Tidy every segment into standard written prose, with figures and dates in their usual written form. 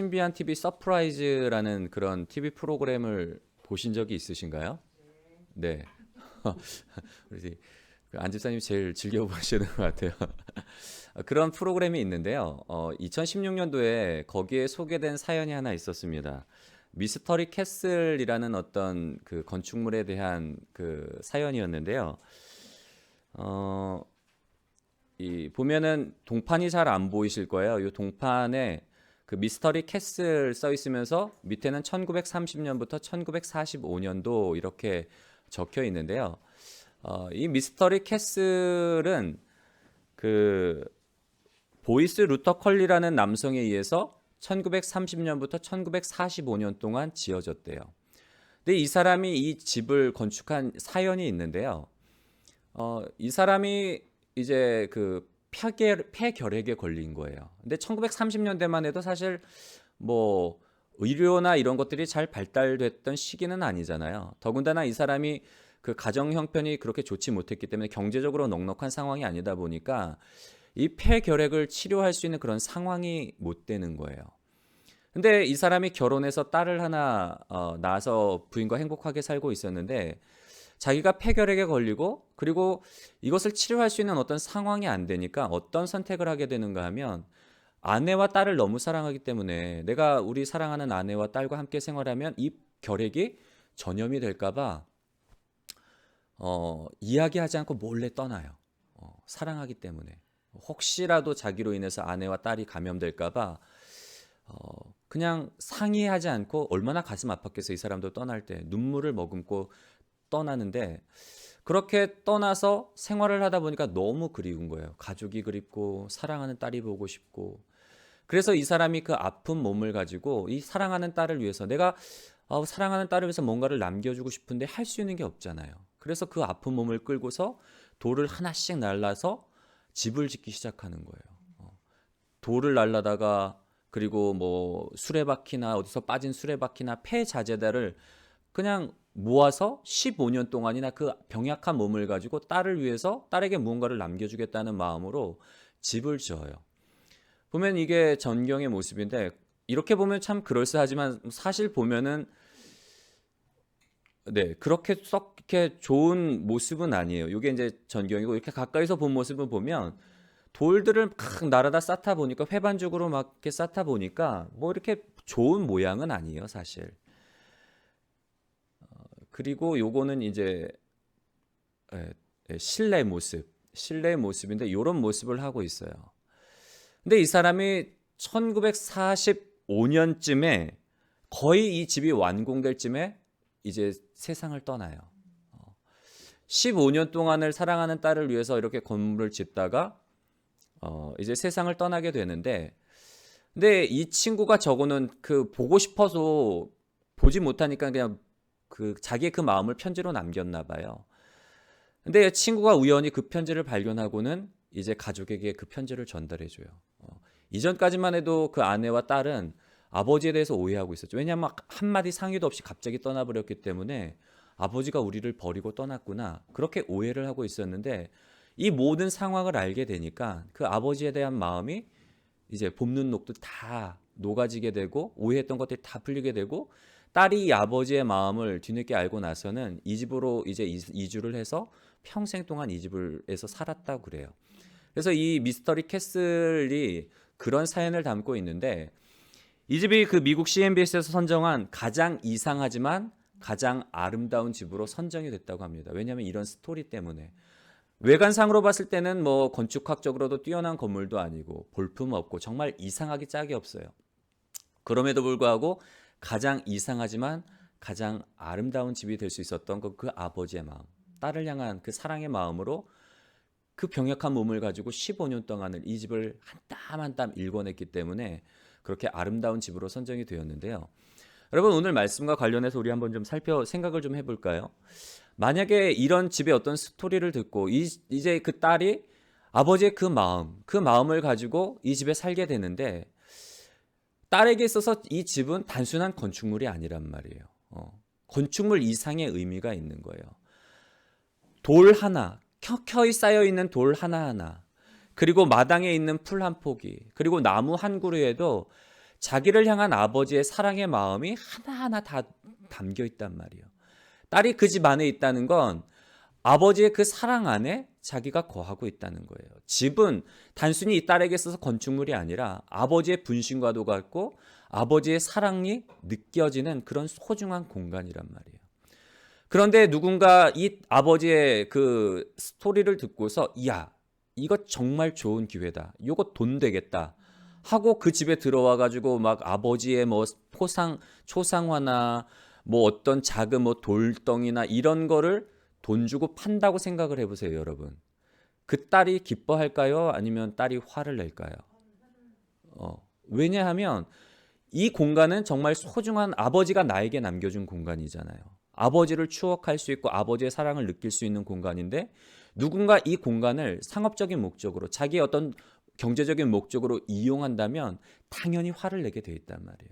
신비한 TV 서프라이즈라는 그런 TV 프로그램을 보신 적이 있으신가요? 네. 우리 그 안 집사님이 제일 즐겨 보시는 것 같아요. 그런 프로그램이 있는데요. 2016년도에 거기에 소개된 사연이 하나 있었습니다. 미스터리 캐슬이라는 어떤 그 건축물에 대한 그 사연이었는데요. 어, 이 보면은 동판이 잘 안 보이실 거예요. 이 동판에 그 미스터리 캐슬 써 있으면서 밑에는 1930년부터 1945년도 이렇게 적혀 있는데요. 이 미스터리 캐슬은 그 보이스 루터 컬리라는 남성에 의해서 1930년부터 1945년 동안 지어졌대요. 근데 이 사람이 이 집을 건축한 사연이 있는데요. 이 사람이 이제 그 폐결핵에 걸린 거예요. 근데 1930년대만 해도 사실 뭐 의료나 이런 것들이 잘 발달됐던 시기는 아니잖아요. 더군다나 이 사람이 그 가정 형편이 그렇게 좋지 못했기 때문에 경제적으로 넉넉한 상황이 아니다 보니까 이 폐결핵을 치료할 수 있는 그런 상황이 못 되는 거예요. 근데 이 사람이 결혼해서 딸을 하나 낳아서 부인과 행복하게 살고 있었는데 자기가 폐결핵에 걸리고 그리고 이것을 치료할 수 있는 어떤 상황이 안 되니까 어떤 선택을 하게 되는가 하면 아내와 딸을 너무 사랑하기 때문에 내가 우리 사랑하는 아내와 딸과 함께 생활하면 이 결핵이 전염이 될까 봐 이야기하지 않고 몰래 떠나요. 사랑하기 때문에. 혹시라도 자기로 인해서 아내와 딸이 감염될까 봐 그냥 상의하지 않고 얼마나 가슴 아팠겠어 이 사람도 떠날 때 눈물을 머금고 떠나는데 그렇게 떠나서 생활을 하다 보니까 너무 그리운 거예요. 가족이 그립고 사랑하는 딸이 보고 싶고 그래서 이 사람이 그 아픈 몸을 가지고 이 사랑하는 딸을 위해서 내가 사랑하는 딸을 위해서 뭔가를 남겨주고 싶은데 할 수 있는 게 없잖아요. 그래서 그 아픈 몸을 끌고서 돌을 하나씩 날라서 집을 짓기 시작하는 거예요. 돌을 날라다가 그리고 뭐 수레바퀴나 어디서 빠진 수레바퀴나 폐자재들을 그냥 모아서 15년 동안이나 그 병약한 몸을 가지고 딸을 위해서 딸에게 무언가를 남겨주겠다는 마음으로 집을 지어요. 보면 이게 전경의 모습인데 이렇게 보면 참 그럴싸하지만 사실 보면은 네 그렇게 썩 이렇게 좋은 모습은 아니에요. 이게 이제 전경이고 이렇게 가까이서 본 모습을 보면 돌들을 막 날아다 쌓다 보니까 회반죽으로 막 이렇게 쌓다 보니까 뭐 이렇게 좋은 모양은 아니에요 사실. 그리고 요거는 이제 예, 실내 모습인데 이런 모습을 하고 있어요. 근데 이 사람이 1945년쯤에 거의 이 집이 완공될 쯤에 이제 세상을 떠나요. 15년 동안을 사랑하는 딸을 위해서 이렇게 건물을 짓다가 이제 세상을 떠나게 되는데 근데 이 친구가 적어놓은 그 보고 싶어서 보지 못하니까 그냥 그 자기의 그 마음을 편지로 남겼나 봐요. 근데 친구가 우연히 그 편지를 발견하고는 이제 가족에게 그 편지를 전달해 줘요. 이전까지만 해도 그 아내와 딸은 아버지에 대해서 오해하고 있었죠. 왜냐하면 한마디 상의도 없이 갑자기 떠나버렸기 때문에 아버지가 우리를 버리고 떠났구나. 그렇게 오해를 하고 있었는데 이 모든 상황을 알게 되니까 그 아버지에 대한 마음이 이제 볶는 녹도 다 녹아지게 되고 오해했던 것들이 다 풀리게 되고 딸이 이 아버지의 마음을 뒤늦게 알고 나서는 이 집으로 이제 이주를 해서 평생 동안 이 집에서 살았다고 그래요. 그래서 이 미스터리 캐슬이 그런 사연을 담고 있는데 이 집이 그 미국 CNBS에서 선정한 가장 이상하지만 가장 아름다운 집으로 선정이 됐다고 합니다. 왜냐하면 이런 스토리 때문에 외관상으로 봤을 때는 뭐 건축학적으로도 뛰어난 건물도 아니고 볼품 없고 정말 이상하기 짝이 없어요. 그럼에도 불구하고 가장 이상하지만 가장 아름다운 집이 될 수 있었던 그 아버지의 마음, 딸을 향한 그 사랑의 마음으로 그 병약한 몸을 가지고 15년 동안을 이 집을 한 땀 한 땀 일궈냈기 때문에 그렇게 아름다운 집으로 선정이 되었는데요. 여러분 오늘 말씀과 관련해서 우리 한번 좀 생각을 좀 해볼까요? 만약에 이런 집의 어떤 스토리를 듣고 이제 그 딸이 아버지의 그 마음을 가지고 이 집에 살게 되는데 딸에게 있어서 이 집은 단순한 건축물이 아니란 말이에요. 건축물 이상의 의미가 있는 거예요. 돌 하나, 켜켜이 쌓여 있는 돌 하나하나, 그리고 마당에 있는 풀 한 포기, 그리고 나무 한 그루에도 자기를 향한 아버지의 사랑의 마음이 하나하나 다 담겨 있단 말이에요. 딸이 그 집 안에 있다는 건 아버지의 그 사랑 안에 자기가 거하고 있다는 거예요. 집은 단순히 이 딸에게 있어서 건축물이 아니라 아버지의 분신과도 같고 아버지의 사랑이 느껴지는 그런 소중한 공간이란 말이에요. 그런데 누군가 이 아버지의 그 스토리를 듣고서 야, 이거 정말 좋은 기회다. 이거 돈 되겠다. 하고 그 집에 들어와 가지고 막 아버지의 뭐 초상화나 뭐 어떤 작은 뭐 돌덩이나 이런 거를 돈 주고 판다고 생각을 해보세요, 여러분. 그 딸이 기뻐할까요? 아니면 딸이 화를 낼까요? 왜냐하면 이 공간은 정말 소중한 아버지가 나에게 남겨준 공간이잖아요. 아버지를 추억할 수 있고 아버지의 사랑을 느낄 수 있는 공간인데 누군가 이 공간을 상업적인 목적으로 자기의 어떤 경제적인 목적으로 이용한다면 당연히 화를 내게 돼 있단 말이에요.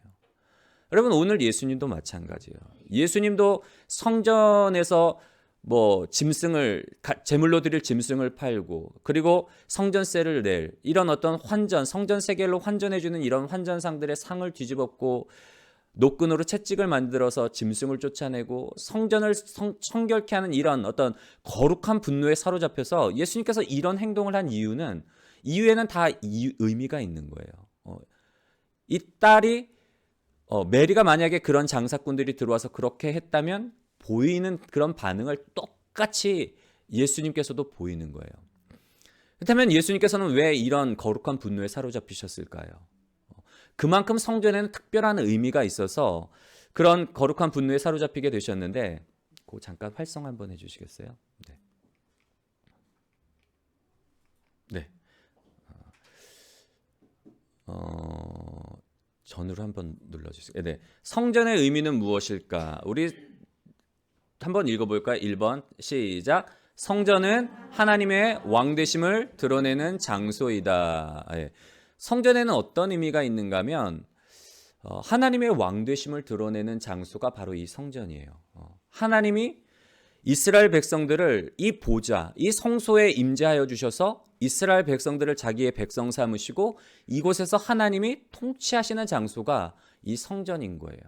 여러분 오늘 예수님도 마찬가지예요. 예수님도 성전에서 뭐 짐승을 제물로 드릴 짐승을 팔고 그리고 성전세를 낼 이런 어떤 환전 성전 세계로 환전해 주는 이런 환전상들의 상을 뒤집었고 노끈으로 채찍을 만들어서 짐승을 쫓아내고 성전을 청결케 하는 이런 어떤 거룩한 분노에 사로잡혀서 예수님께서 이런 행동을 한 이유에는 다 의미가 있는 거예요. 이 딸이 메리가 만약에 그런 장사꾼들이 들어와서 그렇게 했다면 보이는 그런 반응을 똑같이 예수님께서도 보이는 거예요. 그렇다면 예수님께서는 왜 이런 거룩한 분노에 사로잡히셨을까요? 그만큼 성전에는 특별한 의미가 있어서 그런 거룩한 분노에 사로잡히게 되셨는데 그 잠깐 활성 한번 해주시겠어요? 네. 네. 전으로 한번 눌러주세요. 네. 성전의 의미는 무엇일까? 우리 한번 읽어볼까요? 1번 시작. 성전은 하나님의 왕되심을 드러내는 장소이다. 예. 성전에는 어떤 의미가 있는가 하면 하나님의 왕되심을 드러내는 장소가 바로 이 성전이에요. 하나님이 이스라엘 백성들을 이 보좌, 이 성소에 임재하여 주셔서 이스라엘 백성들을 자기의 백성 삼으시고 이곳에서 하나님이 통치하시는 장소가 이 성전인 거예요.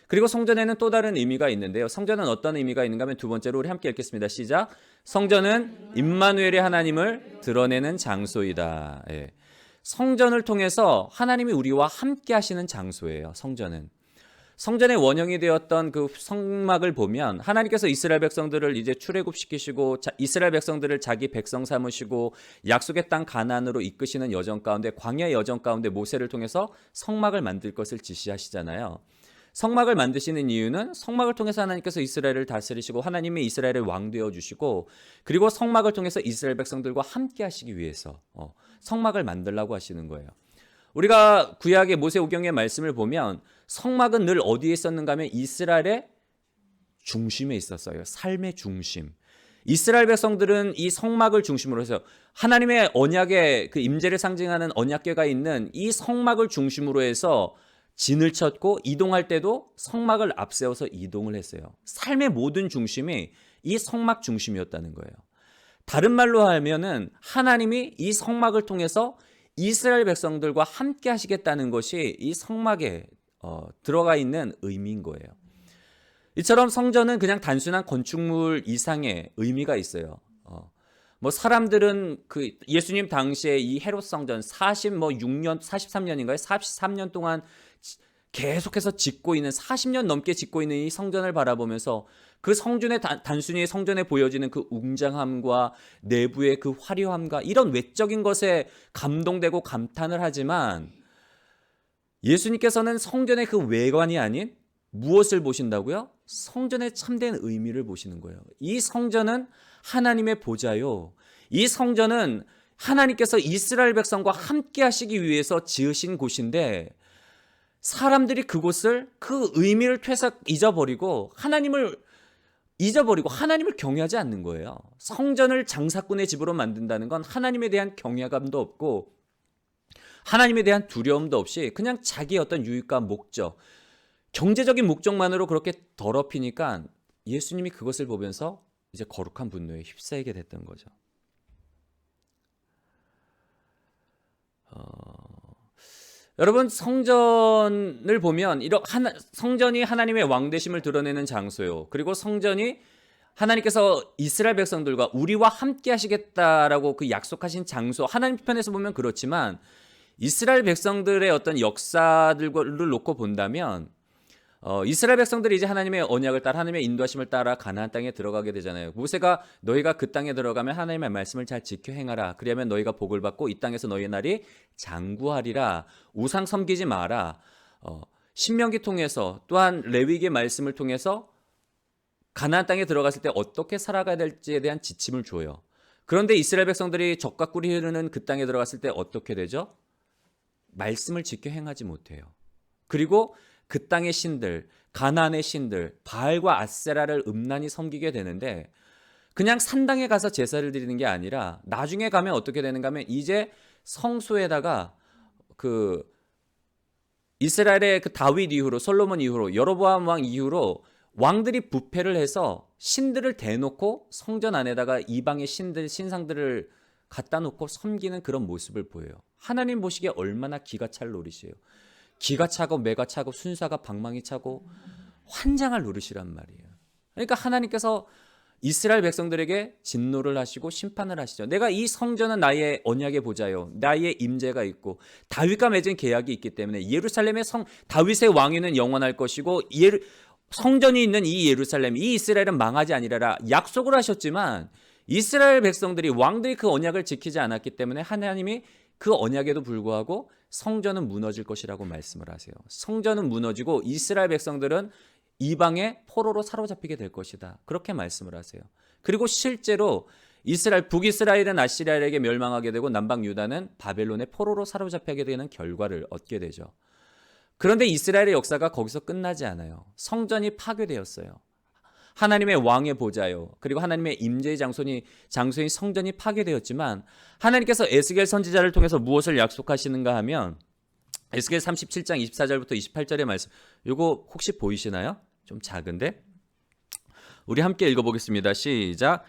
그리고 성전에는 또 다른 의미가 있는데요. 성전은 어떤 의미가 있는가 하면 두 번째로 우리 함께 읽겠습니다. 시작. 성전은 임마누엘의 하나님을 드러내는 장소이다. 예. 성전을 통해서 하나님이 우리와 함께 하시는 장소예요. 성전의 원형이 되었던 그 성막을 보면 하나님께서 이스라엘 백성들을 이제 출애굽시키시고 이스라엘 백성들을 자기 백성 삼으시고 약속의 땅 가나안으로 이끄시는 여정 가운데 광야의 여정 가운데 모세를 통해서 성막을 만들 것을 지시하시잖아요. 성막을 만드시는 이유는 성막을 통해서 하나님께서 이스라엘을 다스리시고 하나님이 이스라엘의 왕 되어 주시고 그리고 성막을 통해서 이스라엘 백성들과 함께 하시기 위해서 성막을 만들라고 하시는 거예요. 우리가 구약의 모세오경의 말씀을 보면 성막은 늘 어디에 있었는가 하면 이스라엘의 중심에 있었어요. 삶의 중심. 이스라엘 백성들은 이 성막을 중심으로 해서 하나님의 언약의 그 임재를 상징하는 언약궤가 있는 이 성막을 중심으로 해서 진을 쳤고 이동할 때도 성막을 앞세워서 이동을 했어요. 삶의 모든 중심이 이 성막 중심이었다는 거예요. 다른 말로 하면은 하나님이 이 성막을 통해서 이스라엘 백성들과 함께 하시겠다는 것이 이 성막에 들어가 있는 의미인 거예요. 이처럼 성전은 그냥 단순한 건축물 이상의 의미가 있어요. 뭐 사람들은 그 예수님 당시에 이 헤롯 성전 43년인가요? 43년 동안 계속해서 짓고 있는 40년 넘게 짓고 있는 이 성전을 바라보면서 그 성전에 단순히 성전에 보여지는 그 웅장함과 내부의 그 화려함과 이런 외적인 것에 감동되고 감탄을 하지만 예수님께서는 성전의 그 외관이 아닌 무엇을 보신다고요? 성전의 참된 의미를 보시는 거예요. 이 성전은 하나님의 보좌요. 이 성전은 하나님께서 이스라엘 백성과 함께 하시기 위해서 지으신 곳인데 사람들이 그곳을 그 의미를 잊어버리고 하나님을 경외하지 않는 거예요. 성전을 장사꾼의 집으로 만든다는 건 하나님에 대한 경외감도 없고 하나님에 대한 두려움도 없이 그냥 자기의 어떤 유익과 목적, 경제적인 목적만으로 그렇게 더럽히니까 예수님이 그것을 보면서 이제 거룩한 분노에 휩싸이게 됐던 거죠. 여러분 성전을 보면 성전이 하나님의 왕되심을 드러내는 장소요. 그리고 성전이 하나님께서 이스라엘 백성들과 우리와 함께 하시겠다라고 그 약속하신 장소, 하나님 편에서 보면 그렇지만 이스라엘 백성들의 어떤 역사들을 놓고 본다면 이스라엘 백성들이 이제 하나님의 언약을 따라 하나님의 인도하심을 따라 가나안 땅에 들어가게 되잖아요. 모세가 너희가 그 땅에 들어가면 하나님의 말씀을 잘 지켜 행하라. 그리하면 너희가 복을 받고 이 땅에서 너희의 날이 장구하리라. 우상 섬기지 마라. 신명기 통해서 또한 레위기의 말씀을 통해서 가나안 땅에 들어갔을 때 어떻게 살아가야 될지에 대한 지침을 줘요. 그런데 이스라엘 백성들이 적과 꿀이 흐르는 그 땅에 들어갔을 때 어떻게 되죠? 말씀을 지켜 행하지 못해요. 그리고 그 땅의 신들, 가나안의 신들, 바알과 아세라를 음란히 섬기게 되는데 그냥 산당에 가서 제사를 드리는 게 아니라 나중에 가면 어떻게 되는가 하면 이제 성소에다가 그 이스라엘의 그 다윗 이후로 솔로몬 이후로 여로보암 왕 이후로 왕들이 부패를 해서 신들을 대놓고 성전 안에다가 이방의 신상들을 갖다 놓고 섬기는 그런 모습을 보여요. 하나님 보시기에 얼마나 기가 찰 노릇이에요. 기가 차고 매가 차고 순사가 방망이 차고 환장할 노릇이란 말이에요. 그러니까 하나님께서 이스라엘 백성들에게 진노를 하시고 심판을 하시죠. 내가 이 성전은 나의 언약의 보좌요, 나의 임재가 있고 다윗과 맺은 계약이 있기 때문에 예루살렘의 다윗의 왕위는 영원할 것이고 성전이 있는 이 예루살렘, 이 이스라엘은 망하지 아니라라 약속을 하셨지만 이스라엘 백성들이 왕들이 그 언약을 지키지 않았기 때문에 하나님이 그 언약에도 불구하고 성전은 무너질 것이라고 말씀을 하세요. 성전은 무너지고 이스라엘 백성들은 이방의 포로로 사로잡히게 될 것이다. 그렇게 말씀을 하세요. 그리고 실제로 북이스라엘은 아시리아에게 멸망하게 되고 남방 유다는 바벨론의 포로로 사로잡히게 되는 결과를 얻게 되죠. 그런데 이스라엘의 역사가 거기서 끝나지 않아요. 성전이 파괴되었어요. 하나님의 왕의 보좌요, 그리고 하나님의 임재의 장소인 성전이 파괴되었지만 하나님께서 에스겔 선지자를 통해서 무엇을 약속하시는가 하면 에스겔 37장 24절부터 28절의 말씀, 이거 혹시 보이시나요? 좀 작은데 우리 함께 읽어보겠습니다. 시작.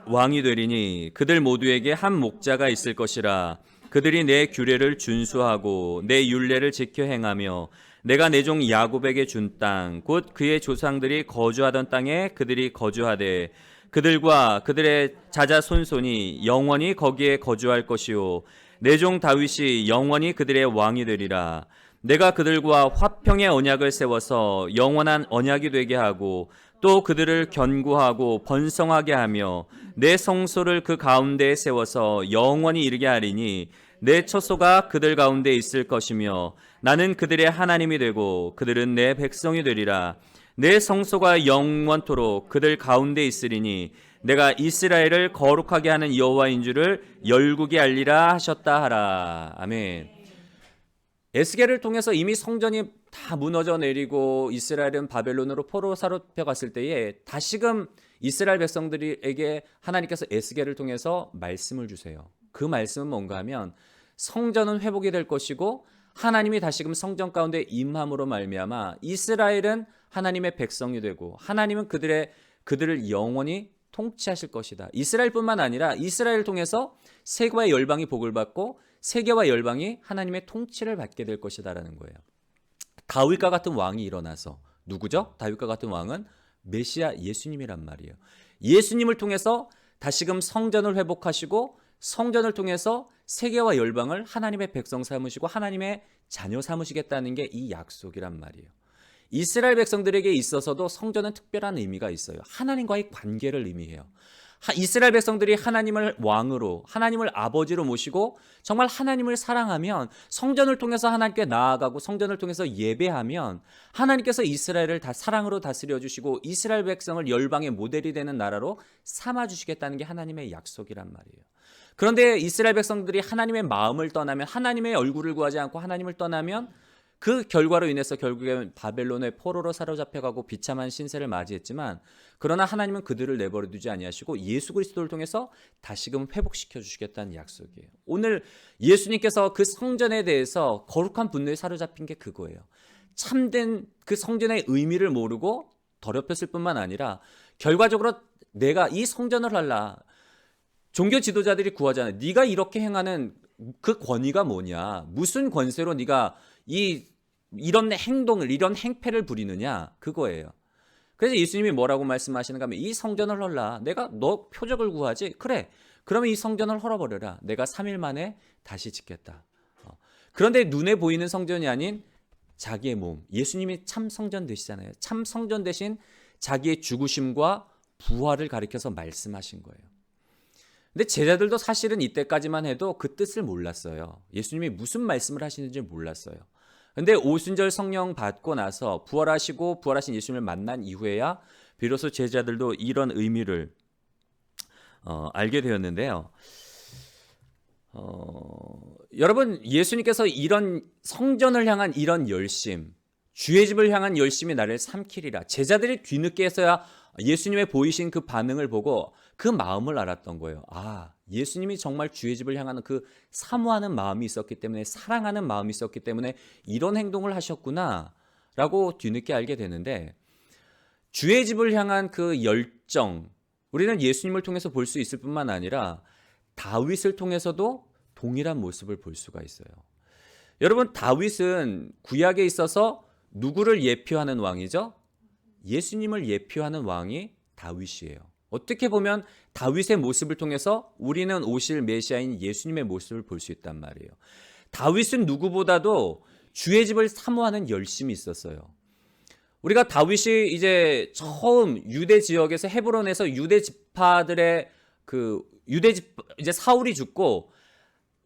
왕이 되리니 그들 모두에게 한 목자가 있을 것이라. 그들이 내 규례를 준수하고 내 율례를 지켜 행하며 내가 내 종 야곱에게 준 땅, 곧 그의 조상들이 거주하던 땅에 그들이 거주하되 그들과 그들의 자자손손이 영원히 거기에 거주할 것이요 내 종 다윗이 영원히 그들의 왕이 되리라. 내가 그들과 화평의 언약을 세워서 영원한 언약이 되게 하고 또 그들을 견고하고 번성하게 하며 내 성소를 그 가운데에 세워서 영원히 이르게 하리니 내 처소가 그들 가운데 있을 것이며 나는 그들의 하나님이 되고 그들은 내 백성이 되리라. 내 성소가 영원토록 그들 가운데 있으리니 내가 이스라엘을 거룩하게 하는 여호와인 줄을 열국에 알리라 하셨다 하라. 아멘. 에스겔을 통해서 이미 성전이 다 무너져 내리고 이스라엘은 바벨론으로 포로 사로잡혀 갔을 때에 다시금 이스라엘 백성들에게 하나님께서 에스겔을 통해서 말씀을 주세요. 그 말씀은 뭔가 하면 성전은 회복이 될 것이고 하나님이 다시금 성전 가운데 임함으로 말미암아 이스라엘은 하나님의 백성이 되고 하나님은 그들을 영원히 통치하실 것이다. 이스라엘뿐만 아니라 이스라엘을 통해서 세계와 열방이 복을 받고 세계와 열방이 하나님의 통치를 받게 될 것이다라는 거예요. 다윗과 같은 왕이 일어나서, 누구죠? 다윗과 같은 왕은 메시아 예수님이란 말이에요. 예수님을 통해서 다시금 성전을 회복하시고 성전을 통해서 세계와 열방을 하나님의 백성 삼으시고 하나님의 자녀 삼으시겠다는 게 이 약속이란 말이에요. 이스라엘 백성들에게 있어서도 성전은 특별한 의미가 있어요. 하나님과의 관계를 의미해요. 이스라엘 백성들이 하나님을 왕으로, 하나님을 아버지로 모시고 정말 하나님을 사랑하면 성전을 통해서 하나님께 나아가고 성전을 통해서 예배하면 하나님께서 이스라엘을 다 사랑으로 다스려 주시고 이스라엘 백성을 열방의 모델이 되는 나라로 삼아 주시겠다는 게 하나님의 약속이란 말이에요. 그런데 이스라엘 백성들이 하나님의 마음을 떠나면, 하나님의 얼굴을 구하지 않고 하나님을 떠나면 그 결과로 인해서 결국엔 바벨론의 포로로 사로잡혀가고 비참한 신세를 맞이했지만, 그러나 하나님은 그들을 내버려 두지 아니하시고 예수 그리스도를 통해서 다시금 회복시켜 주시겠다는 약속이에요. 오늘 예수님께서 그 성전에 대해서 거룩한 분노에 사로잡힌 게 그거예요. 참된 그 성전의 의미를 모르고 더럽혔을 뿐만 아니라 결과적으로 내가 이 성전을 할라, 종교 지도자들이 구하잖아요. 네가 이렇게 행하는 그 권위가 뭐냐? 무슨 권세로 네가 이런 행동을, 이런 행패를 부리느냐? 그거예요. 그래서 예수님이 뭐라고 말씀하시는가 하면 이 성전을 헐라. 내가 너 표적을 구하지? 그래. 그러면 이 성전을 헐어버려라. 내가 3일 만에 다시 짓겠다. 그런데 눈에 보이는 성전이 아닌 자기의 몸. 예수님이 참 성전 되시잖아요. 참 성전 대신 자기의 죽으심과 부활을 가리켜서 말씀하신 거예요. 근데 제자들도 사실은 이때까지만 해도 그 뜻을 몰랐어요. 예수님이 무슨 말씀을 하시는지 몰랐어요. 근데 오순절 성령 받고 나서 부활하시고 부활하신 예수님을 만난 이후에야 비로소 제자들도 이런 의미를 알게 되었는데요. 여러분, 예수님께서 이런 성전을 향한 이런 열심, 주의 집을 향한 열심이 나를 삼키리라. 제자들이 뒤늦게서야 예수님의 보이신 그 반응을 보고 그 마음을 알았던 거예요. 아, 예수님이 정말 주의 집을 향하는 그 사모하는 마음이 있었기 때문에, 사랑하는 마음이 있었기 때문에 이런 행동을 하셨구나 라고 뒤늦게 알게 되는데, 주의 집을 향한 그 열정, 우리는 예수님을 통해서 볼 수 있을 뿐만 아니라 다윗을 통해서도 동일한 모습을 볼 수가 있어요. 여러분, 다윗은 구약에 있어서 누구를 예표하는 왕이죠? 예수님을 예표하는 왕이 다윗이에요. 어떻게 보면 다윗의 모습을 통해서 우리는 오실 메시아인 예수님의 모습을 볼 수 있단 말이에요. 다윗은 누구보다도 주의 집을 사모하는 열심이 있었어요. 우리가 다윗이 이제 처음 유대 지역에서 헤브론에서 유대 지파들의 이제 사울이 죽고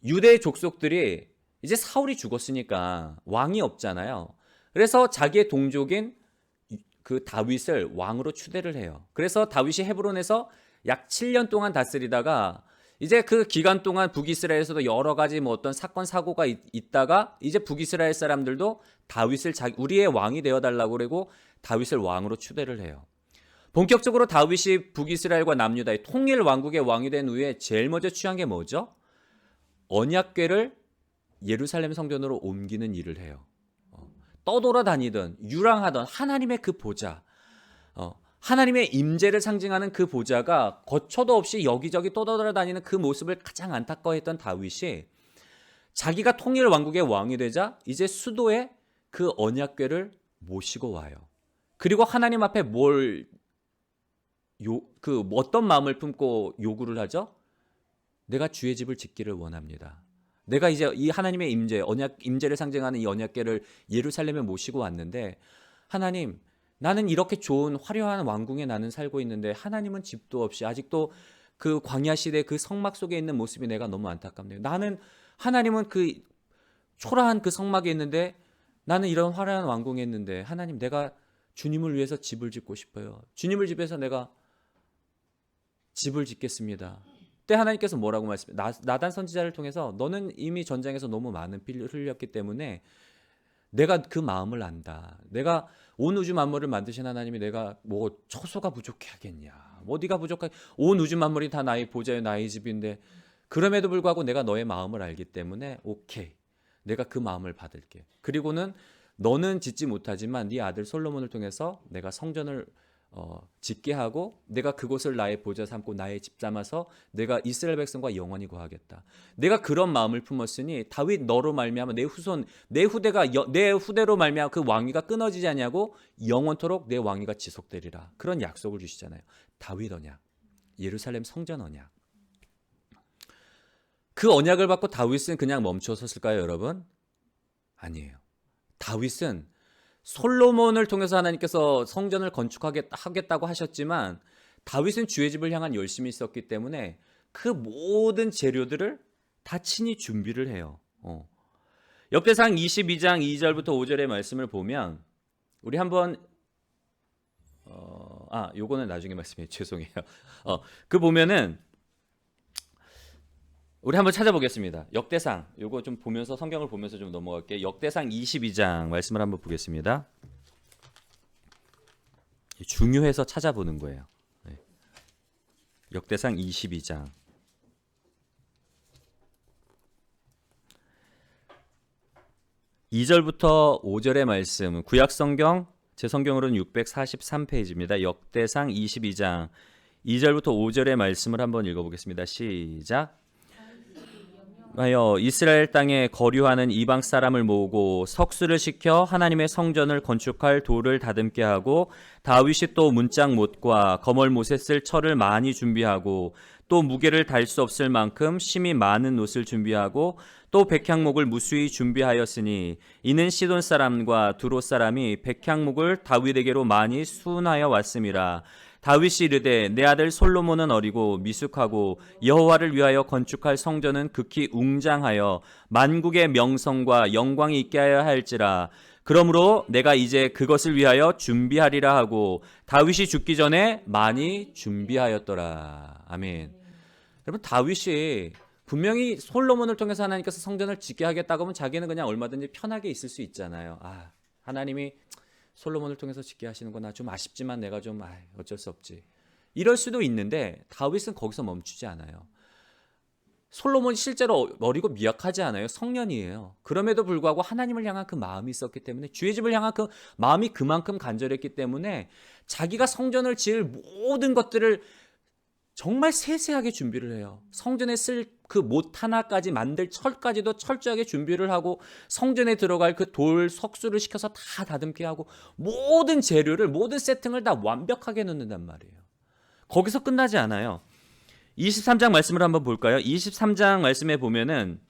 유대 족속들이 이제 사울이 죽었으니까 왕이 없잖아요. 그래서 자기의 동족인 그 다윗을 왕으로 추대를 해요. 그래서 다윗이 헤브론에서 약 7년 동안 다스리다가 이제 그 기간 동안 북이스라엘에서도 여러 가지 뭐 어떤 사건 사고가 있다가 이제 북이스라엘 사람들도 다윗을 우리의 왕이 되어달라고 그러고 다윗을 왕으로 추대를 해요. 본격적으로 다윗이 북이스라엘과 남유다의 통일 왕국의 왕이 된 후에 제일 먼저 취한 게 뭐죠? 언약궤를 예루살렘 성전으로 옮기는 일을 해요. 떠돌아다니던 유랑하던 하나님의 그 보좌, 하나님의 임재를 상징하는 그 보좌가 거처도 없이 여기저기 떠돌아다니는 그 모습을 가장 안타까워했던 다윗이 자기가 통일 왕국의 왕이 되자 이제 수도에 그 언약궤를 모시고 와요. 그리고 하나님 앞에 어떤 마음을 품고 요구를 하죠? 내가 주의 집을 짓기를 원합니다. 내가 이제 이 하나님의 임재를 상징하는 이 언약궤를 예루살렘에 모시고 왔는데, 하나님, 나는 이렇게 좋은 화려한 왕궁에 나는 살고 있는데 하나님은 집도 없이 아직도 그 광야 시대 그 성막 속에 있는 모습이 내가 너무 안타깝네요. 하나님은 그 초라한 그 성막에 있는데 나는 이런 화려한 왕궁에 있는데, 하나님, 내가 주님을 위해서 집을 짓고 싶어요. 주님을 집에서 내가 집을 짓겠습니다. 그때 하나님께서 뭐라고 말씀해요? 나단 선지자를 통해서 너는 이미 전장에서 너무 많은 피를 흘렸기 때문에 내가 그 마음을 안다. 내가 온 우주 만물을 만드신 하나님이 내가 뭐 처소가 부족해 하겠냐, 뭐 네가 부족하게, 온 우주 만물이 다 나의 보좌요 나의 집인데 그럼에도 불구하고 내가 너의 마음을 알기 때문에 오케이, 내가 그 마음을 받을게. 그리고는 너는 짓지 못하지만 네 아들 솔로몬을 통해서 내가 성전을 짓게 하고 내가 그곳을 나의 보좌 삼고 나의 집 삼아서 내가 이스라엘 백성과 영원히 거하겠다. 내가 그런 마음을 품었으니 다윗 너로 말미암아 내 후대로 말미암아 그 왕위가 끊어지지 않냐고 영원토록 내 왕위가 지속되리라. 그런 약속을 주시잖아요. 다윗 언약, 예루살렘 성전 언약. 그 언약을 받고 다윗은 그냥 멈춰섰을까요, 여러분? 아니에요. 다윗은 솔로몬을 통해서 하나님께서 성전을 건축하겠다고 하셨지만 다윗은 주의 집을 향한 열심이 있었기 때문에 그 모든 재료들을 다 친히 준비를 해요. 역대상 22장 2절부터 5절의 말씀을 보면 우리 한번 요거는 나중에 말씀해요. 죄송해요. 그 보면은 우리 한번 찾아보겠습니다. 역대상, 요거 좀 보면서 성경을 보면서 좀 넘어갈게요. 역대상 22장 말씀을 한번 보겠습니다. 중요해서 찾아보는 거예요. 역대상 22장. (2절부터) (5절의) 말씀, 구약성경 제 성경으로는 643페이지입니다. 역대상 22장 2절부터 5절의 말씀을 한번 읽어보겠습니다. 시작. 하여 이스라엘 땅에 거류하는 이방 사람을 모으고 석수를 시켜 하나님의 성전을 건축할 돌을 다듬게 하고 다윗이 또 문짝 못과 거멀 못에 쓸 철을 많이 준비하고 또 무게를 달 수 없을 만큼 심이 많은 옷을 준비하고 또 백향목을 무수히 준비하였으니 이는 시돈 사람과 두로 사람이 백향목을 다윗에게로 많이 수운하여 왔음이라. 다윗이 이르되 내 아들 솔로몬은 어리고 미숙하고 여호와를 위하여 건축할 성전은 극히 웅장하여 만국의 명성과 영광이 있게 하여 할지라. 그러므로 내가 이제 그것을 위하여 준비하리라 하고 다윗이 죽기 전에 많이 준비하였더라. 아멘. 여러분, 다윗이 분명히 솔로몬을 통해서 하나님께서 성전을 짓게 하겠다고 하면 자기는 그냥 얼마든지 편하게 있을 수 있잖아요. 하나님이 솔로몬을 통해서 짓게 하시는구나. 좀 아쉽지만 내가 좀 어쩔 수 없지. 이럴 수도 있는데 다윗은 거기서 멈추지 않아요. 솔로몬이 실제로 어리고 미약하지 않아요. 성년이에요. 그럼에도 불구하고 하나님을 향한 그 마음이 있었기 때문에, 주의 집을 향한 그 마음이 그만큼 간절했기 때문에 자기가 성전을 지을 모든 것들을 정말 세세하게 준비를 해요. 성전에 쓸 그 못 하나까지 만들 철까지도 철저하게 준비를 하고 성전에 들어갈 그 돌 석수를 시켜서 다 다듬게 하고 모든 재료를, 모든 세팅을 다 완벽하게 넣는단 말이에요. 거기서 끝나지 않아요. 23장 말씀을 한번 볼까요? 23장 말씀에 보면은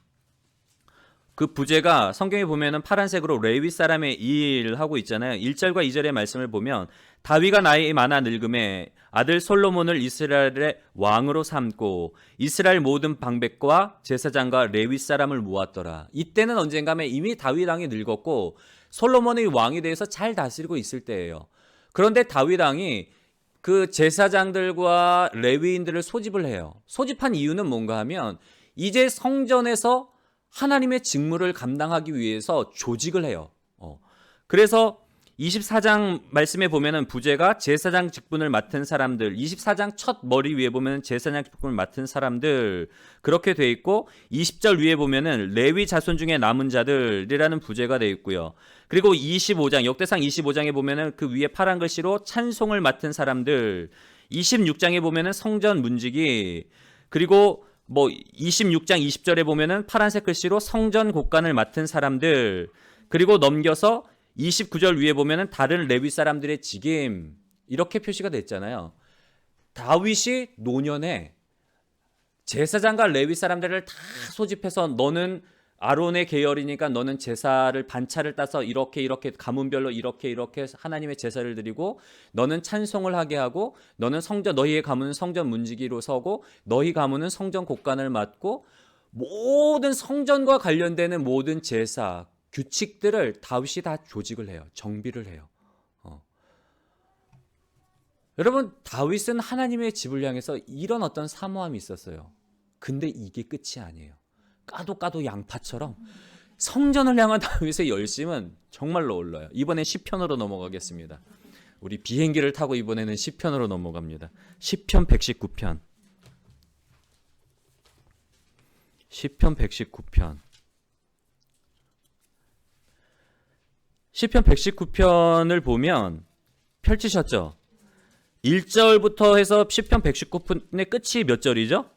그 부제가 성경에 보면은 파란색으로 레위 사람의 일 하고 있잖아요. 1절과 2절의 말씀을 보면 다윗가 나이 많아 늙음에 아들 솔로몬을 이스라엘의 왕으로 삼고 이스라엘 모든 방백과 제사장과 레위 사람을 모았더라. 이때는 언젠가면 이미 다윗 왕이 늙었고 솔로몬의 왕이 되어서 잘 다스리고 있을 때예요. 그런데 다윗 왕이 그 제사장들과 레위인들을 소집을 해요. 소집한 이유는 뭔가 하면 이제 성전에서 하나님의 직무를 감당하기 위해서 조직을 해요. 그래서 24장 말씀에 보면은 부제가 제사장 직분을 맡은 사람들, 24장 첫 머리 위에 보면은 제사장 직분을 맡은 사람들 그렇게 돼 있고 20절 위에 보면은 레위 자손 중에 남은 자들이라는 부제가 돼 있고요. 그리고 25장 역대상 25장에 보면은 그 위에 파란 글씨로 찬송을 맡은 사람들, 26장에 보면은 성전 문지기, 그리고 26장 20절에 보면은 파란색 글씨로 성전 곡간을 맡은 사람들, 그리고 넘겨서 29절 위에 보면은 다른 레위 사람들의 직임, 이렇게 표시가 됐잖아요. 다윗이 노년에 제사장과 레위 사람들을 다 소집해서 너는 아론의 계열이니까 너는 제사를 반차를 따서 이렇게 가문별로 이렇게 하나님의 제사를 드리고 너는 찬송을 하게 하고 너는 너희의 가문은 성전 문지기로 서고 너희 가문은 성전 곡간을 맡고 모든 성전과 관련되는 모든 제사 규칙들을 다윗이 다 조직을 해요. 정비를 해요. 여러분, 다윗은 하나님의 집을 향해서 이런 어떤 사모함이 있었어요. 근데 이게 끝이 아니에요. 까도 양파처럼 성전을 향한 다윗의 열심은 정말로 올라요. 이번엔 시편으로 넘어가겠습니다. 우리 비행기를 타고 이번에는 시편으로 넘어갑니다. 시편 119편. 시편 119편. 시편 119편을 보면 펼치셨죠? 1절부터 해서 시편 119편의 끝이 몇 절이죠?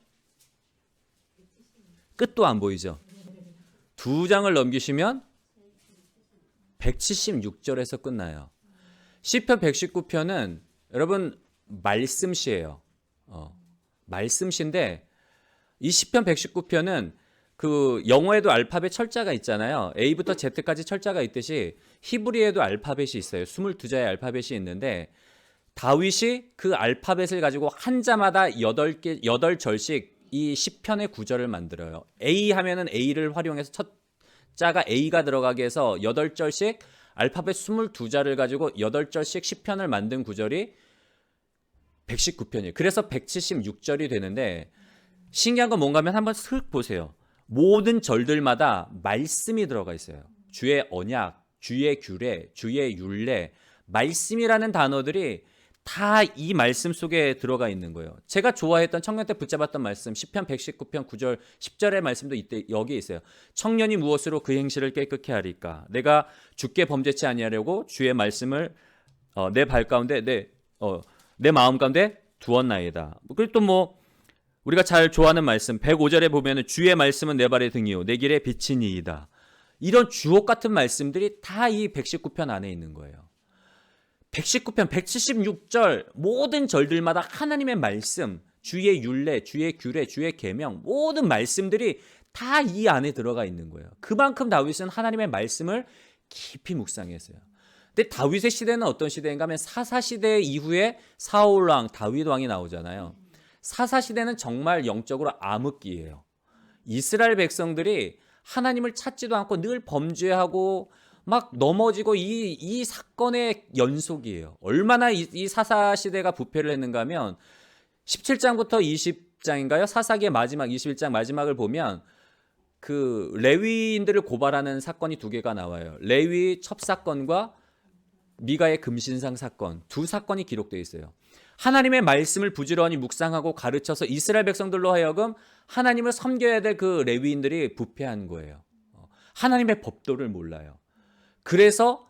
끝도 안 보이죠? 두 장을 넘기시면 176절에서 끝나요. 시편 119편은 여러분 말씀시예요. 말씀시인데 이 시편 119편은 그 영어에도 알파벳 철자가 있잖아요. A부터 Z까지 철자가 있듯이 히브리에도 알파벳이 있어요. 22자의 알파벳이 있는데 다윗이 그 알파벳을 가지고 한 자마다 8절씩 이 시편의 구절을 만들어요. A 하면은 A를 활용해서 첫 자가 A가 들어가게 해서 8절씩 알파벳 22자를 가지고 8절씩 시편을 만든 구절이 119편이에요. 그래서 176절이 되는데 신기한 건 뭔가 하면 한번 슥 보세요. 모든 절들마다 말씀이 들어가 있어요. 주의 언약, 주의 규례, 주의 율례, 말씀이라는 단어들이 다 이 말씀 속에 들어가 있는 거예요. 제가 좋아했던 청년 때 붙잡았던 말씀 시편 119편 9절 10절의 말씀도 이때 여기에 있어요. 청년이 무엇으로 그 행실을 깨끗게 하리까? 내가 주께 범죄치 아니하려고 주의 말씀을 내 발 가운데 내 마음 가운데 두었나이다. 그리고 또 우리가 잘 좋아하는 말씀 105절에 보면은 주의 말씀은 내 발의 등이요 내 길의 빛이니이다. 이런 주옥 같은 말씀들이 다 이 119편 안에 있는 거예요. 119편, 176절 모든 절들마다 하나님의 말씀, 주의 율례, 주의 규례, 주의 계명 모든 말씀들이 다 이 안에 들어가 있는 거예요. 그만큼 다윗은 하나님의 말씀을 깊이 묵상했어요. 근데 다윗의 시대는 어떤 시대인가 하면 사사시대 이후에 사울왕, 다윗왕이 나오잖아요. 사사시대는 정말 영적으로 암흑기예요. 이스라엘 백성들이 하나님을 찾지도 않고 늘 범죄하고 막 넘어지고 이 사건의 연속이에요. 얼마나 이 사사시대가 부패를 했는가 하면 17장부터 20장인가요? 사사기의 마지막 21장 마지막을 보면 그 레위인들을 고발하는 사건이 두 개가 나와요. 레위 첩사건과 미가의 금신상 사건 두 사건이 기록되어 있어요. 하나님의 말씀을 부지런히 묵상하고 가르쳐서 이스라엘 백성들로 하여금 하나님을 섬겨야 될 그 레위인들이 부패한 거예요. 하나님의 법도를 몰라요. 그래서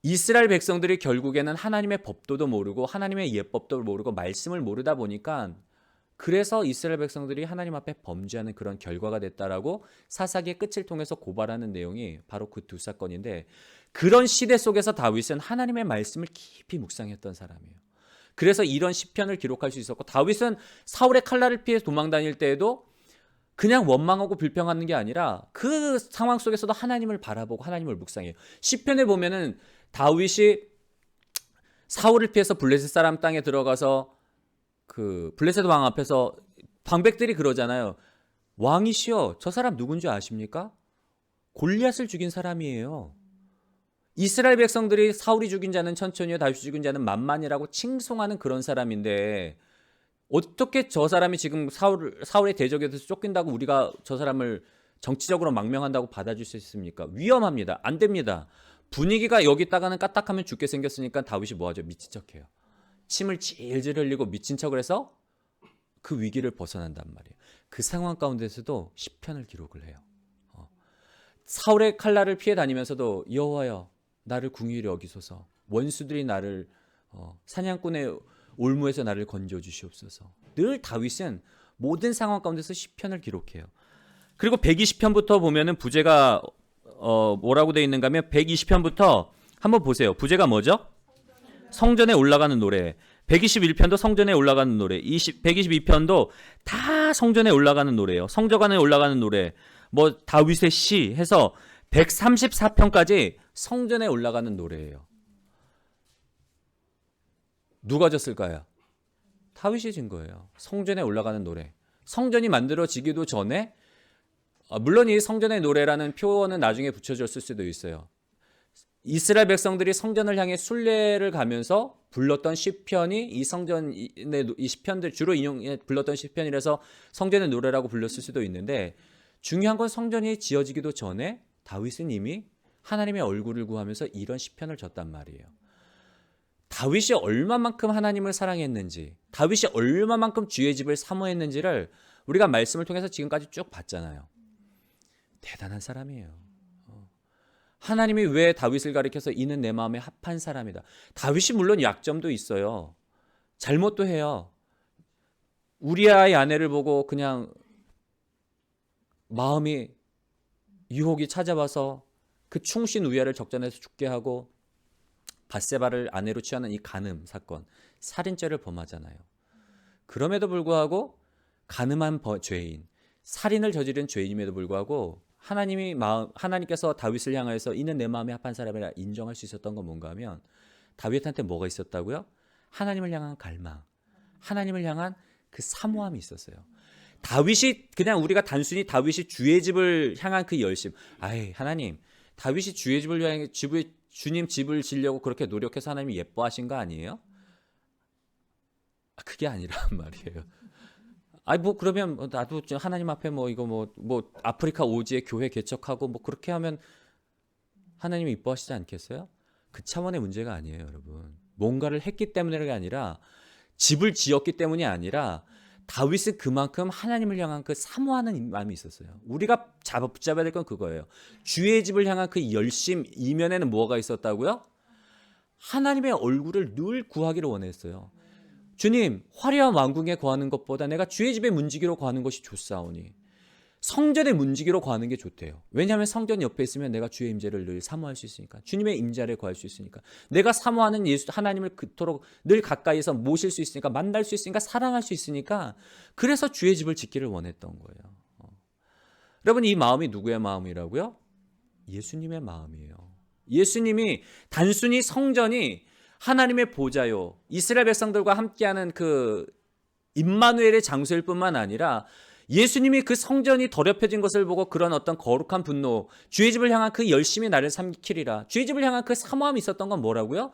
이스라엘 백성들이 결국에는 하나님의 법도도 모르고 하나님의 예법도 모르고 말씀을 모르다 보니까 그래서 이스라엘 백성들이 하나님 앞에 범죄하는 그런 결과가 됐다라고 사사기의 끝을 통해서 고발하는 내용이 바로 그 두 사건인데 그런 시대 속에서 다윗은 하나님의 말씀을 깊이 묵상했던 사람이에요. 그래서 이런 시편을 기록할 수 있었고 다윗은 사울의 칼날을 피해 도망 다닐 때에도 그냥 원망하고 불평하는 게 아니라 그 상황 속에서도 하나님을 바라보고 하나님을 묵상해요. 시편에 보면은 다윗이 사울을 피해서 블레셋 사람 땅에 들어가서 그 블레셋 왕 앞에서 방백들이 그러잖아요. 왕이시여 저 사람 누군지 아십니까? 골리앗을 죽인 사람이에요. 이스라엘 백성들이 사울이 죽인 자는 천천히요 다윗이 죽인 자는 만만이라고 칭송하는 그런 사람인데 어떻게 저 사람이 지금 사울의 대적에 대해서 쫓긴다고 우리가 저 사람을 정치적으로 망명한다고 받아줄 수 있습니까? 위험합니다. 안 됩니다. 분위기가 여기다가는 까딱하면 죽게 생겼으니까 다윗이 뭐하죠? 미친 척해요. 침을 질질 흘리고 미친 척을 해서 그 위기를 벗어난단 말이에요. 그 상황 가운데서도 시편을 기록을 해요. 사울의 칼날을 피해 다니면서도 여호와여 나를 궁휼히 여기소서 원수들이 나를 사냥꾼의 올무에서 나를 건져 주시옵소서. 늘 다윗은 모든 상황 가운데서 시편을 기록해요. 그리고 120편부터 보면은 부제가 뭐라고 되어 있는가 하면 120편부터 한번 보세요. 부제가 뭐죠? 성전에 올라가는 노래. 121편도 성전에 올라가는 노래. 122편도 다 성전에 올라가는 노래예요. 성전관에 올라가는 노래. 뭐 다윗의 시 해서 134편까지 성전에 올라가는 노래예요. 누가 졌을까요? 다윗이 진 거예요. 성전에 올라가는 노래. 성전이 만들어지기도 전에 물론 이 성전의 노래라는 표현은 나중에 붙여졌을 수도 있어요. 이스라엘 백성들이 성전을 향해 순례를 가면서 불렀던 시편이 이 성전의 이 시편들 주로 인용해 불렀던 시편이라서 성전의 노래라고 불렀을 수도 있는데 중요한 건 성전이 지어지기도 전에 다윗은 이미 하나님의 얼굴을 구하면서 이런 시편을 졌단 말이에요. 다윗이 얼마만큼 하나님을 사랑했는지, 다윗이 얼마만큼 주의 집을 사모했는지를 우리가 말씀을 통해서 지금까지 쭉 봤잖아요. 대단한 사람이에요. 하나님이 왜 다윗을 가리켜서 이는 내 마음에 합한 사람이다. 다윗이 물론 약점도 있어요. 잘못도 해요. 우리아의 아내를 보고 그냥 마음이 유혹이 찾아와서 그 충신 우리아를 적전해서 죽게 하고 밧세바를 아내로 취하는 이 간음 사건, 살인죄를 범하잖아요. 그럼에도 불구하고 간음한 죄인, 살인을 저지른 죄인임에도 불구하고 하나님께서 다윗을 향하여서 이는 내 마음에 합한 사람이라 인정할 수 있었던 건 뭔가 하면 다윗한테 뭐가 있었다고요? 하나님을 향한 갈망, 하나님을 향한 그 사모함이 있었어요. 다윗이 그냥 우리가 단순히 다윗이 주의 집을 향한 그 열심, 하나님, 다윗이 주의 집을 향해 주님 집을 지려고 그렇게 노력해서 하나님이 예뻐하신 거 아니에요? 그게 아니란 말이에요. 그러면 나도 하나님 앞에 이거 아프리카 오지에 교회 개척하고 그렇게 하면 하나님이 이뻐하시지 않겠어요? 그 차원의 문제가 아니에요, 여러분. 뭔가를 했기 때문에가 아니라 집을 지었기 때문이 아니라 다윗은 그만큼 하나님을 향한 그 사모하는 마음이 있었어요. 우리가 붙잡아야 될 건 그거예요. 주의 집을 향한 그 열심 이면에는 뭐가 있었다고요? 하나님의 얼굴을 늘 구하기를 원했어요. 주님, 화려한 왕궁에 거하는 것보다 내가 주의 집에 문지기로 거하는 것이 좋사오니. 성전에 문지기로 거하는 게 좋대요. 왜냐하면 성전 옆에 있으면 내가 주의 임재를 늘 사모할 수 있으니까. 주님의 임재를 거할 수 있으니까. 내가 사모하는 예수 하나님을 그토록 늘 가까이서 모실 수 있으니까, 만날 수 있으니까, 사랑할 수 있으니까. 그래서 주의 집을 짓기를 원했던 거예요. 여러분, 이 마음이 누구의 마음이라고요? 예수님의 마음이에요. 예수님이 단순히 성전이 하나님의 보좌요, 이스라엘 백성들과 함께하는 그 임마누엘의 장소일 뿐만 아니라 예수님이 그 성전이 더럽혀진 것을 보고 그런 어떤 거룩한 분노, 주의 집을 향한 그 열심히 나를 삼키리라, 주의 집을 향한 그 사모함이 있었던 건 뭐라고요?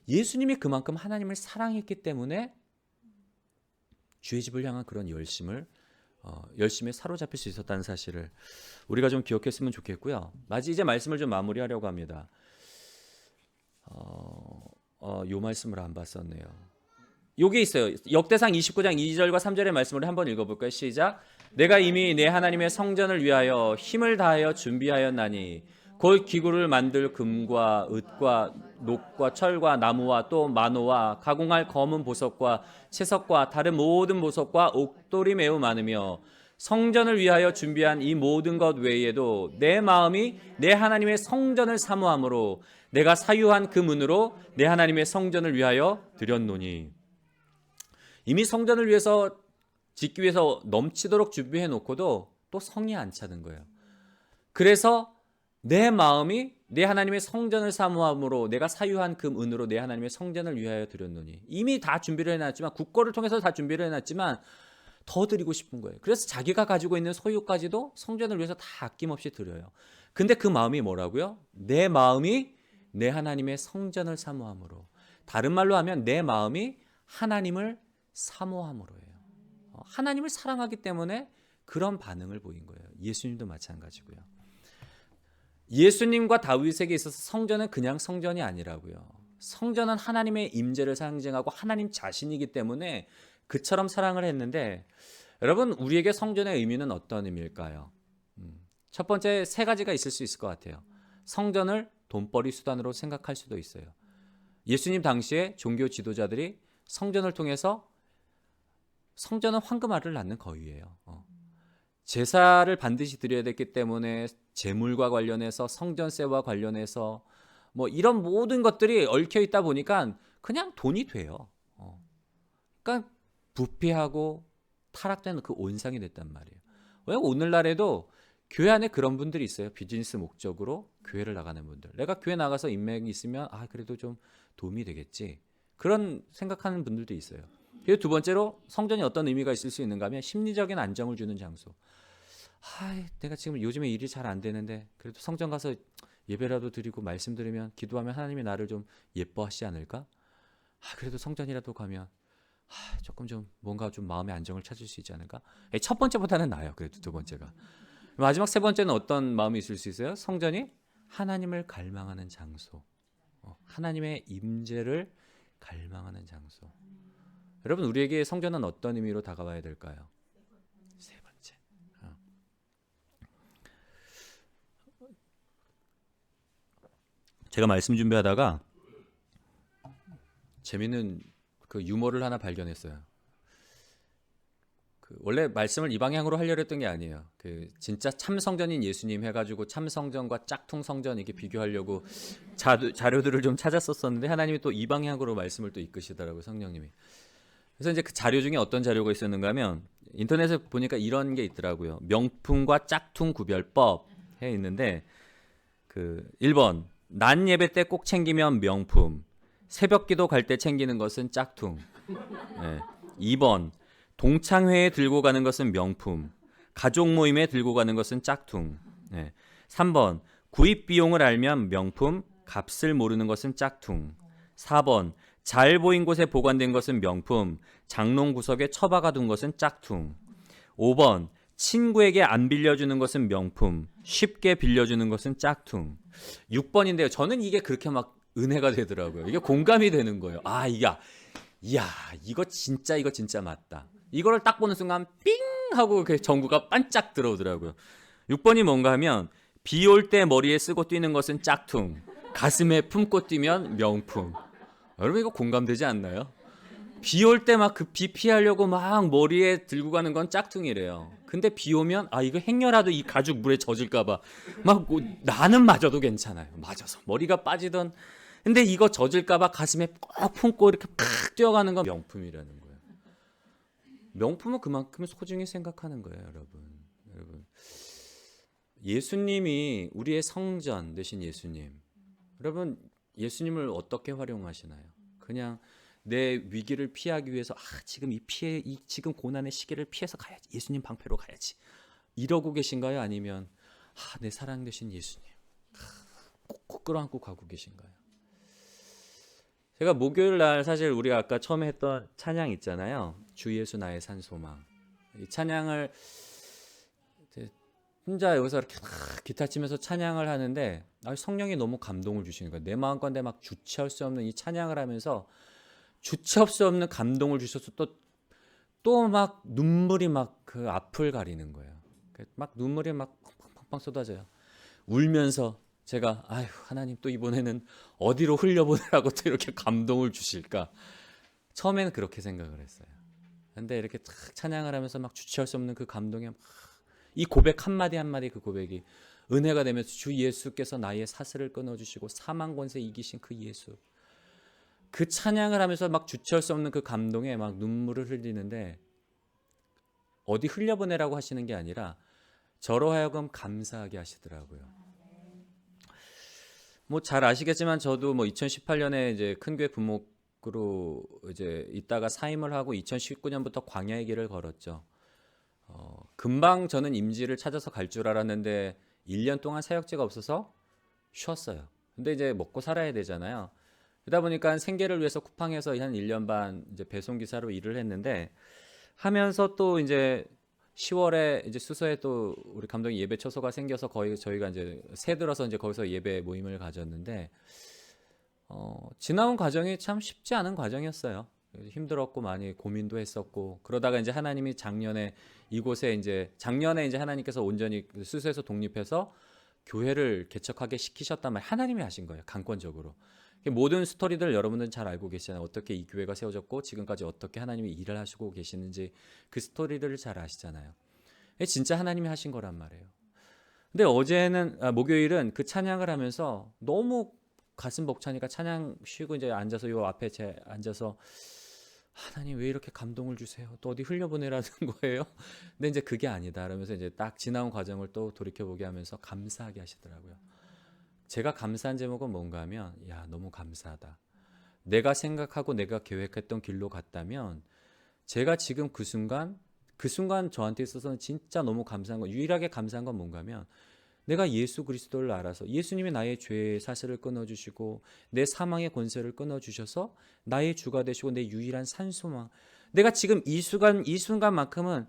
예수님이 그만큼 하나님을 사랑했기 때문에 주의 집을 향한 그런 열심에 사로잡힐 수 있었다는 사실을 우리가 좀 기억했으면 좋겠고요. 이제 말씀을 좀 마무리하려고 합니다. 요 말씀을 안 봤었네요. 요게 있어요. 역대상 29장 2절과 3절의 말씀을 한번 읽어볼까요? 시작. 내가 이미 내 하나님의 성전을 위하여 힘을 다하여 준비하였나니 곧 기구를 만들 금과 은과 녹과 철과 나무와 또 마노와 가공할 검은 보석과 채석과 다른 모든 보석과 옥돌이 매우 많으며 성전을 위하여 준비한 이 모든 것 외에도 내 마음이 내 하나님의 성전을 사모함으로 내가 사유한 그 문으로 내 하나님의 성전을 위하여 드렸노니. 이미 성전을 위해서 짓기 위해서 넘치도록 준비해 놓고도 또 성이 안 차는 거예요. 그래서 내 마음이 내 하나님의 성전을 사모함으로 내가 사유한 그 은으로 내 하나님의 성전을 위하여 드렸노니. 이미 다 준비를 해놨지만, 국고를 통해서 다 준비를 해놨지만 더 드리고 싶은 거예요. 그래서 자기가 가지고 있는 소유까지도 성전을 위해서 다 아낌없이 드려요. 근데 그 마음이 뭐라고요? 내 마음이 내 하나님의 성전을 사모함으로. 다른 말로 하면 내 마음이 하나님을 사모함으로예요. 하나님을 사랑하기 때문에 그런 반응을 보인 거예요. 예수님도 마찬가지고요. 예수님과 다윗에게 있어서 성전은 그냥 성전이 아니라고요. 성전은 하나님의 임재를 상징하고 하나님 자신이기 때문에 그처럼 사랑을 했는데, 여러분, 우리에게 성전의 의미는 어떤 의미일까요? 첫 번째, 세 가지가 있을 수 있을 것 같아요. 성전을 돈벌이 수단으로 생각할 수도 있어요. 예수님 당시에 종교 지도자들이 성전을 통해서, 성전은 황금알을 낳는 거위예요. 제사를 반드시 드려야 됐기 때문에 제물과 관련해서, 성전세와 관련해서 뭐 이런 모든 것들이 얽혀 있다 보니까 그냥 돈이 돼요. 그러니까 부패하고 타락된 그 온상이 됐단 말이에요. 왜 오늘날에도 교회 안에 그런 분들이 있어요. 비즈니스 목적으로 교회를 나가는 분들. 내가 교회 나가서 인맥이 있으면 그래도 좀 도움이 되겠지. 그런 생각하는 분들도 있어요. 그리고 두 번째로, 성전이 어떤 의미가 있을 수 있는가 하면 심리적인 안정을 주는 장소. 내가 지금 요즘에 일이 잘 안 되는데 그래도 성전 가서 예배라도 드리고 말씀 들으면, 기도하면 하나님이 나를 좀 예뻐하시지 않을까? 그래도 성전이라도 가면 조금 좀 뭔가 좀 마음의 안정을 찾을 수 있지 않을까? 첫 번째보다는 나아요. 그래도 두 번째가. 마지막 세 번째는 어떤 마음이 있을 수 있어요? 성전이 하나님을 갈망하는 장소. 하나님의 임재를 갈망하는 장소. 여러분, 우리에게 성전은 어떤 의미로 다가와야 될까요? 세 번째. 제가 말씀 준비하다가 재미있는 그 유머를 하나 발견했어요. 원래 말씀을 이 방향으로 하려고 했던 게 아니에요. 진짜 참성전인 예수님 해가지고 참성전과 짝퉁 성전 이렇게 비교하려고 자료들을 좀 찾았었는데, 하나님이 또 이 방향으로 말씀을 또 이끄시더라고요, 성령님이. 그래서 이제 그 자료 중에 어떤 자료가 있었는가 하면, 인터넷에 보니까 이런 게 있더라고요. 명품과 짝퉁 구별법 해 있는데, 1번, 난 예배 때 꼭 챙기면 명품, 새벽 기도 갈 때 챙기는 것은 짝퉁. 2번, 동창회에 들고 가는 것은 명품, 가족 모임에 들고 가는 것은 짝퉁. 3번, 구입 비용을 알면 명품, 값을 모르는 것은 짝퉁. 4번, 잘 보인 곳에 보관된 것은 명품, 장롱 구석에 처박아 둔 것은 짝퉁. 5번, 친구에게 안 빌려주는 것은 명품, 쉽게 빌려주는 것은 짝퉁. 6번인데요. 저는 이게 그렇게 막 은혜가 되더라고요. 이게 공감이 되는 거예요. 이거 진짜 맞다. 이거를 딱 보는 순간 삥 하고 그 전구가 반짝 들어오더라고요. 6번이 뭔가 하면, 비 올 때 머리에 쓰고 뛰는 것은 짝퉁, 가슴에 품고 뛰면 명품. 여러분, 이거 공감되지 않나요? 비 올 때 막 그 비 피하려고 막 머리에 들고 가는 건 짝퉁이래요. 근데 비 오면 아 이거 행여라도 이 가죽 물에 젖을까 봐막 나는 맞아도 괜찮아요. 맞아서 머리가 빠지던 근데 이거 젖을까 봐 가슴에 꼭 품고 이렇게 팍 뛰어가는 건 명품이라는 거예요. 명품은 그만큼 소중히 생각하는 거예요, 여러분. 여러분. 예수님이 우리의 성전 되신 예수님. 여러분, 예수님을 어떻게 활용하시나요? 그냥 내 위기를 피하기 위해서 지금 이 지금 고난의 시기를 피해서 가야지. 예수님 방패로 가야지. 이러고 계신가요? 아니면 내 사랑 되신 예수님 꼭 끌어안고 가고 계신가요? 제가 목요일 날 사실 우리가 아까 처음에 했던 찬양 있잖아요. 주 예수 나의 산 소망. 이 찬양을 혼자 여기서 이렇게 기타 치면서 찬양을 하는데 성령이 너무 감동을 주시는 거예요. 내 마음가운데 막 주체할 수 없는 이 찬양을 하면서 주체할 수 없는 감동을 주셔서 또 막 눈물이 막 그 앞을 가리는 거예요. 막 눈물이 막 팡팡팡 쏟아져요. 울면서 제가 하나님 또 이번에는 어디로 흘려보내라고 또 이렇게 감동을 주실까? 처음에는 그렇게 생각을 했어요. 근데 이렇게 탁 찬양을 하면서 막 주체할 수 없는 그 감동에 이 고백 한마디 한마디 그 고백이 은혜가 되면서 주 예수께서 나의 사슬을 끊어주시고 사망 권세 이기신 그 예수 그 찬양을 하면서 막 주체할 수 없는 그 감동에 막 눈물을 흘리는데 어디 흘려보내라고 하시는 게 아니라 저로 하여금 감사하게 하시더라고요. 뭐 잘 아시겠지만 저도 뭐 2018년에 이제 큰교회 부목으로 이제 있다가 사임을 하고 2019년부터 광야의 길을 걸었죠. 금방 저는 임지를 찾아서 갈 줄 알았는데 1년 동안 사역지가 없어서 쉬었어요. 근데 이제 먹고 살아야 되잖아요. 그러다 보니까 생계를 위해서 쿠팡에서 한 1년 반 이제 배송 기사로 일을 했는데 하면서 또 이제 10월에 이제 수서에 또 우리 감독이 예배 처소가 생겨서 거의 저희가 이제 새 들어서 이제 거기서 예배 모임을 가졌는데 지나온 과정이 참 쉽지 않은 과정이었어요. 힘들었고 많이 고민도 했었고 그러다가 이제 하나님이 작년에 이곳에 이제 하나님께서 온전히 수서에서 독립해서 교회를 개척하게 시키셨단 말이에요. 하나님이 하신 거예요. 강권적으로. 모든 스토리들 여러분들은 잘 알고 계시잖아요. 어떻게 이 교회가 세워졌고 지금까지 어떻게 하나님이 일을 하시고 계시는지 그 스토리들을 잘 아시잖아요. 진짜 하나님이 하신 거란 말이에요. 근데 목요일은 그 찬양을 하면서 너무 가슴 벅차니까 찬양 쉬고 이제 앉아서 요 앞에 앉아서 하나님 왜 이렇게 감동을 주세요? 또 어디 흘려보내라는 거예요? 근데 이제 그게 아니다. 그러면서 이제 딱 지나온 과정을 또 돌이켜보게 하면서 감사하게 하시더라고요. 제가 감사한 제목은 뭔가 하면 너무 감사하다. 내가 생각하고 내가 계획했던 길로 갔다면 제가 지금 그 순간 저한테 있어서는 진짜 너무 감사한 거 유일하게 감사한 건 뭔가 하면 내가 예수 그리스도를 알아서 예수님이 나의 죄의 사슬을 끊어주시고 내 사망의 권세를 끊어주셔서 나의 주가 되시고 내 유일한 산소망 내가 지금 이 순간만큼은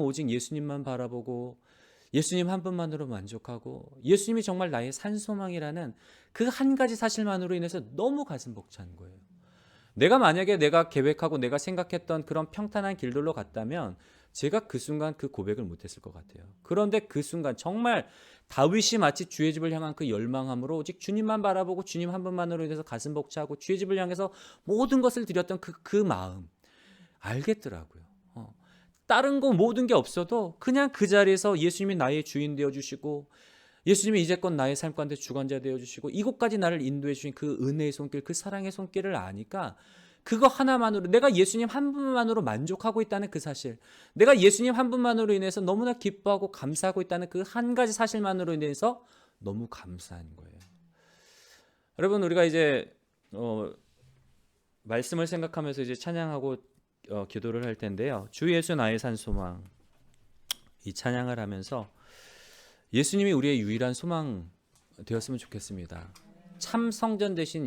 오직 예수님만 바라보고 예수님 한 분만으로 만족하고 예수님이 정말 나의 산소망이라는 그 한 가지 사실만으로 인해서 너무 가슴 벅찬 거예요. 만약에 내가 계획하고 내가 생각했던 그런 평탄한 길들로 갔다면 제가 그 순간 그 고백을 못했을 것 같아요. 그런데 그 순간 정말 다윗이 마치 주의 집을 향한 그 열망함으로 오직 주님만 바라보고 주님 한 분만으로 인해서 가슴 벅차고 주의 집을 향해서 모든 것을 드렸던 그 마음 알겠더라고요. 다른 거 모든 게 없어도 그냥 그 자리에서 예수님이 나의 주인 되어주시고 예수님이 이제껏 나의 삶 가운데 주관자 되어주시고 이곳까지 나를 인도해 주신 그 은혜의 손길 그 사랑의 손길을 아니까 그거 하나만으로 내가 예수님 한 분만으로 만족하고 있다는 그 사실 내가 예수님 한 분만으로 인해서 너무나 기뻐하고 감사하고 있다는 그 한 가지 사실만으로 인해서 너무 감사한 거예요. 여러분 우리가 이제 말씀을 생각하면서 이제 찬양하고 기도를 할 텐데요. 주 예수 나의 산 소망 이 찬양을 하면서 예수님이 우리의 유일한 소망 되었으면 좋겠습니다. 참 성전 되신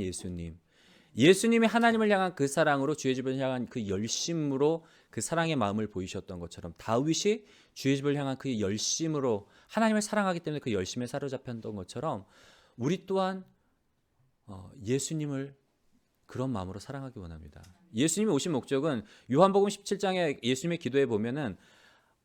예수님이 하나님을 향한 그 사랑으로 주의 집을 향한 그 열심으로 그 사랑의 마음을 보이셨던 것처럼 다윗이 주의 집을 향한 그 열심으로 하나님을 사랑하기 때문에 그 열심에 사로잡혔던 것처럼 우리 또한 예수님을 그런 마음으로 사랑하기 원합니다. 예수님이 오신 목적은 요한복음 17장에 예수님의 기도에 보면은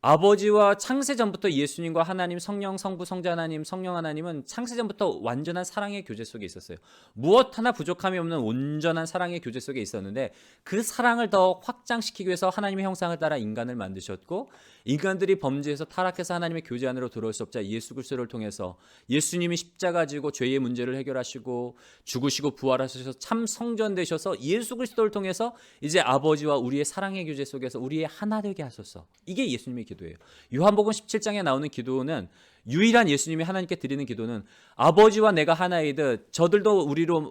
아버지와 창세 전부터 예수님과 하나님, 성령, 성부, 성자 하나님, 성령 하나님은 창세 전부터 완전한 사랑의 교제 속에 있었어요. 무엇 하나 부족함이 없는 온전한 사랑의 교제 속에 있었는데 그 사랑을 더 확장시키기 위해서 하나님의 형상을 따라 인간을 만드셨고 인간들이 범죄해서 타락해서 하나님의 교제 안으로 들어올 수 없자 예수 그리스도를 통해서 예수님이 십자가 지고 죄의 문제를 해결하시고 죽으시고 부활하셔서 참 성전 되셔서 예수 그리스도를 통해서 이제 아버지와 우리의 사랑의 교제 속에서 우리의 하나 되게 하소서. 이게 예수님의 기도예요. 요한복음 17장에 나오는 기도는 유일한 예수님이 하나님께 드리는 기도는 아버지와 내가 하나이듯 저들도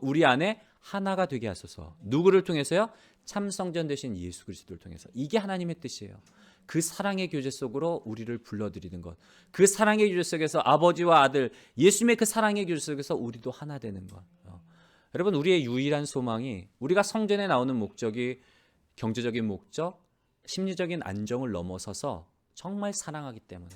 우리 안에 하나가 되게 하소서. 누구를 통해서요? 참 성전 되신 예수 그리스도를 통해서. 이게 하나님의 뜻이에요. 그 사랑의 교제 속으로 우리를 불러들이는 것. 그 사랑의 교제 속에서 아버지와 아들 예수님의 그 사랑의 교제 속에서 우리도 하나 되는 것. 여러분 우리의 유일한 소망이 우리가 성전에 나오는 목적이 경제적인 목적, 심리적인 안정을 넘어서서 정말 사랑하기 때문에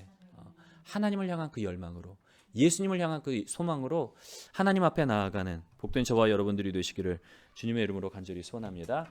하나님을 향한 그 열망으로 예수님을 향한 그 소망으로 하나님 앞에 나아가는 복된 저와 여러분들이 되시기를 주님의 이름으로 간절히 소원합니다.